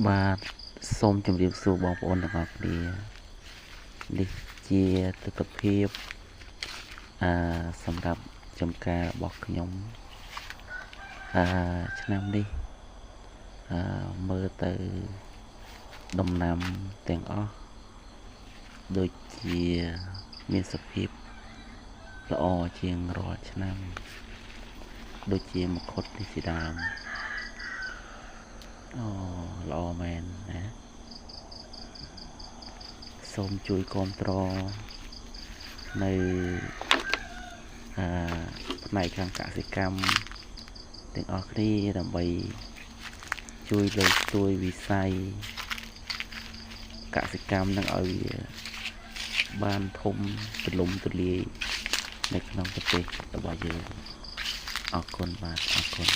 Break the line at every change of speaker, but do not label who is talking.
បាទសូមជម្រាបសួរបងប្អូនទាំងអស់គ្នានេះជាទស្សនវិជ្ជាសម្រាប់ចំការរបស់ខ្ញុំឆ្នាំនេះមើលទៅដំណាំទាំងអស់ដូចជាមានសភាពល្អជាងរាល់ឆ្នាំដូចជាមង្ឃុតនេះជាដើមអូល្អមែនណាសូមជួយគាំទ្រនៅផ្នែកខាងកសិកម្មទាំងអស់គ្នាដើម្បីជួយលើកស្ទួយវិស័យកសិកម្មនឹងឲ្យវាបានធំទូលំទូលាយនៅក្នុងប្រទេសរបស់យើងអរគុណបាទអរគុណ